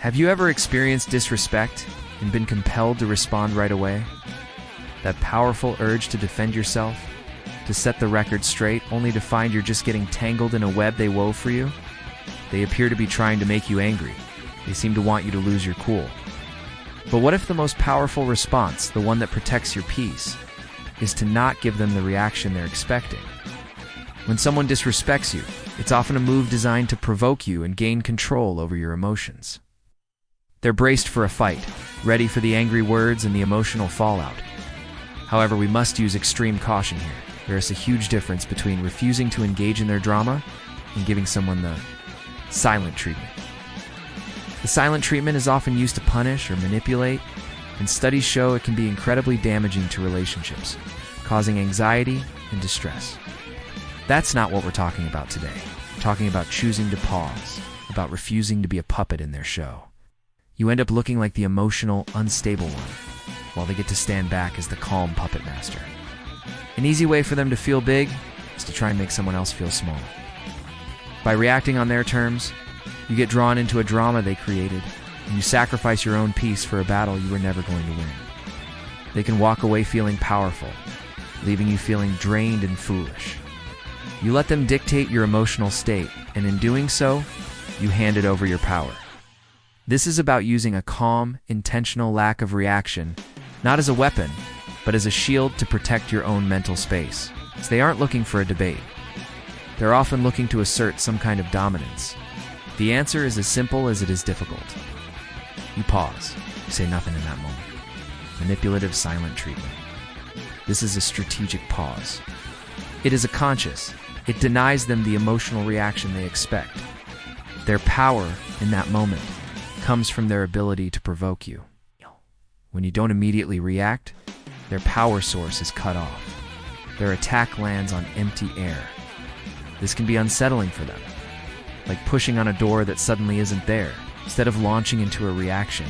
Have you ever experienced disrespect and been compelled to respond right away? That powerful urge to defend yourself, to set the record straight, only to find you're just getting tangled in a web they wove for you? They appear to be trying to make you angry. They seem to want you to lose your cool. But what if the most powerful response, the one that protects your peace, is to not give them the reaction they're expecting? When someone disrespects you, it's often a move designed to provoke you and gain control over your emotions. They're braced for a fight, ready for the angry words and the emotional fallout. However, we must use extreme caution here. There is a huge difference between refusing to engage in their drama and giving someone the silent treatment. The silent treatment is often used to punish or manipulate, and studies show it can be incredibly damaging to relationships, causing anxiety and distress. That's not what we're talking about today. We're talking about choosing to pause, about refusing to be a puppet in their show. You end up looking like the emotional, unstable one, while they get to stand back as the calm puppet master. An easy way for them to feel big is to try and make someone else feel small. By reacting on their terms, you get drawn into a drama they created, and you sacrifice your own peace for a battle you were never going to win. They can walk away feeling powerful, leaving you feeling drained and foolish. You let them dictate your emotional state, and in doing so, you handed over your power. This is about using a calm, intentional lack of reaction, not as a weapon, but as a shield to protect your own mental space. So they aren't looking for a debate. They're often looking to assert some kind of dominance. The answer is as simple as it is difficult. You pause. You say nothing in that moment. Manipulative silent treatment. This is a strategic pause. It is a conscious. It denies them the emotional reaction they expect. Their power in that moment comes from their ability to provoke you. When you don't immediately react, their power source is cut off. Their attack lands on empty air. This can be unsettling for them, like pushing on a door that suddenly isn't there. Instead of launching into a reaction,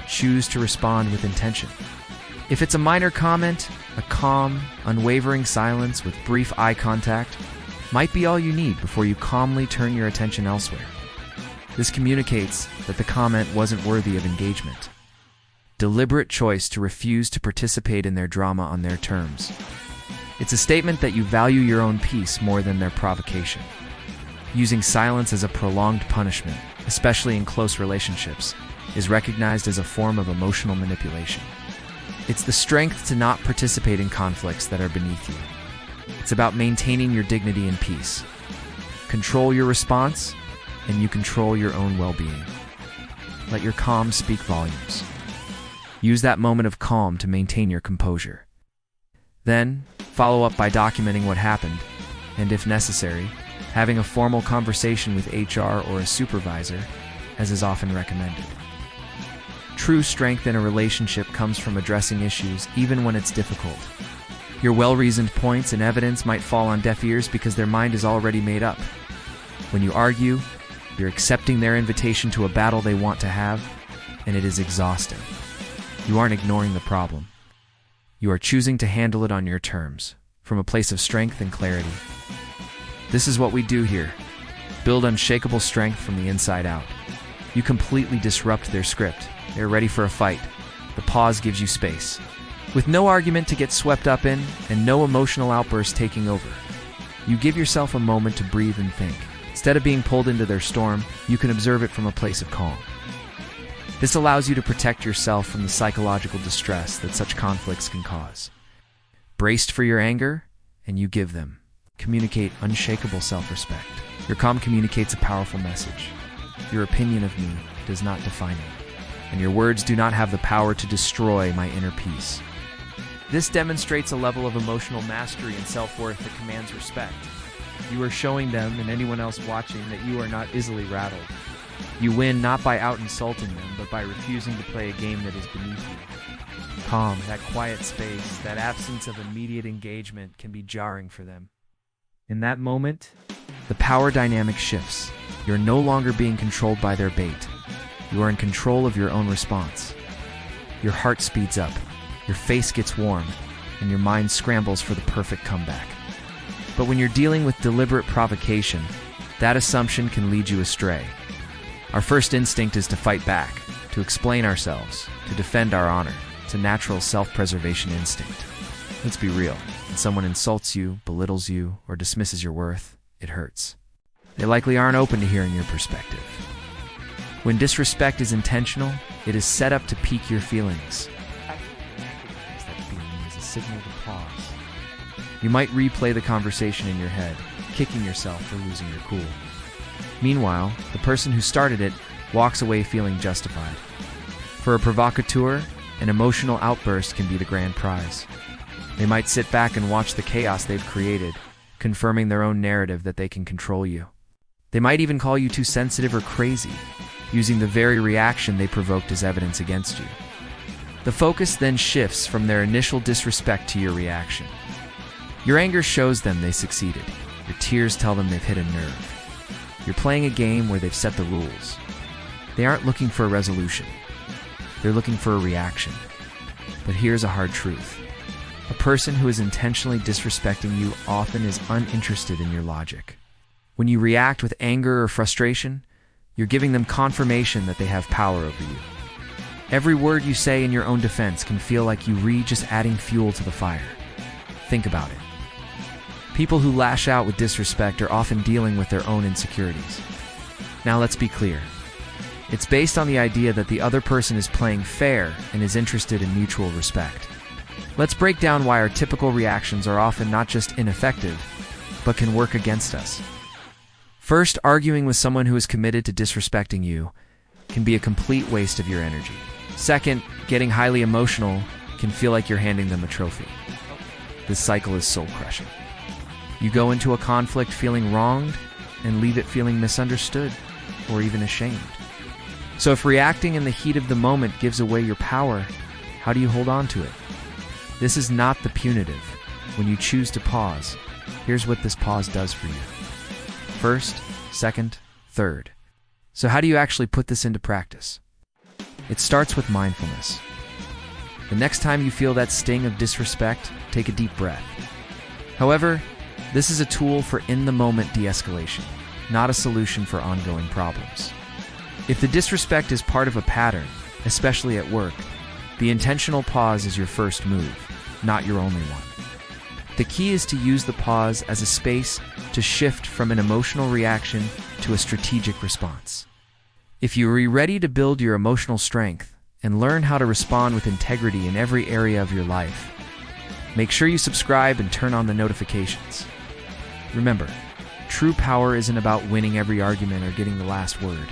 choose to respond with intention. If it's a minor comment, a calm, unwavering silence with brief eye contact might be all you need before you calmly turn your attention elsewhere. This communicates that the comment wasn't worthy of engagement. Deliberate choice to refuse to participate in their drama on their terms. It's a statement that you value your own peace more than their provocation. Using silence as a prolonged punishment, especially in close relationships, is recognized as a form of emotional manipulation. It's the strength to not participate in conflicts that are beneath you. It's about maintaining your dignity and peace. Control your response, and you control your own well-being. Let your calm speak volumes. Use that moment of calm to maintain your composure. Then, follow up by documenting what happened, and if necessary, having a formal conversation with HR or a supervisor, as is often recommended. True strength in a relationship comes from addressing issues even when it's difficult. Your well-reasoned points and evidence might fall on deaf ears because their mind is already made up. When you argue, you're accepting their invitation to a battle they want to have, and it is exhausting. You aren't ignoring the problem. You are choosing to handle it on your terms, from a place of strength and clarity. This is what we do here. Build unshakable strength from the inside out. You completely disrupt their script. They're ready for a fight. The pause gives you space. With no argument to get swept up in, and no emotional outburst taking over. You give yourself a moment to breathe and think. Instead of being pulled into their storm, you can observe it from a place of calm. This allows you to protect yourself from the psychological distress that such conflicts can cause. Braced for your anger, and you give them. Communicate unshakable self-respect. Your calm communicates a powerful message. Your opinion of me does not define me, and your words do not have the power to destroy my inner peace. This demonstrates a level of emotional mastery and self-worth that commands respect. You are showing them and anyone else watching that you are not easily rattled. You win not by out-insulting them, but by refusing to play a game that is beneath you. Calm, that quiet space, that absence of immediate engagement can be jarring for them. In that moment, the power dynamic shifts. You're no longer being controlled by their bait. You are in control of your own response. Your heart speeds up, your face gets warm, and your mind scrambles for the perfect comeback. But when you're dealing with deliberate provocation, that assumption can lead you astray. Our first instinct is to fight back, to explain ourselves, to defend our honor. It's a natural self-preservation instinct. Let's be real. When someone insults you, belittles you, or dismisses your worth, it hurts. They likely aren't open to hearing your perspective. When disrespect is intentional, it is set up to pique your feelings. That feeling is a signal to pause. You might replay the conversation in your head, kicking yourself for losing your cool. Meanwhile, the person who started it walks away feeling justified. For a provocateur, an emotional outburst can be the grand prize. They might sit back and watch the chaos they've created, confirming their own narrative that they can control you. They might even call you too sensitive or crazy, using the very reaction they provoked as evidence against you. The focus then shifts from their initial disrespect to your reaction. Your anger shows them they succeeded. Your tears tell them they've hit a nerve. You're playing a game where they've set the rules. They aren't looking for a resolution. They're looking for a reaction. But here's a hard truth. A person who is intentionally disrespecting you often is uninterested in your logic. When you react with anger or frustration, you're giving them confirmation that they have power over you. Every word you say in your own defense can feel like you just adding fuel to the fire. Think about it. People who lash out with disrespect are often dealing with their own insecurities. Now let's be clear. It's based on the idea that the other person is playing fair and is interested in mutual respect. Let's break down why our typical reactions are often not just ineffective, but can work against us. First, arguing with someone who is committed to disrespecting you can be a complete waste of your energy. Second, getting highly emotional can feel like you're handing them a trophy. This cycle is soul-crushing. You go into a conflict feeling wronged and leave it feeling misunderstood or even ashamed. So if reacting in the heat of the moment gives away your power, how do you hold on to it? This is not the punitive. When you choose to pause, here's what this pause does for you. First, second, third. So how do you actually put this into practice? It starts with mindfulness. The next time you feel that sting of disrespect, take a deep breath. However, this is a tool for in-the-moment de-escalation, not a solution for ongoing problems. If the disrespect is part of a pattern, especially at work, the intentional pause is your first move, not your only one. The key is to use the pause as a space to shift from an emotional reaction to a strategic response. If you are ready to build your emotional strength and learn how to respond with integrity in every area of your life, make sure you subscribe and turn on the notifications. Remember, true power isn't about winning every argument or getting the last word.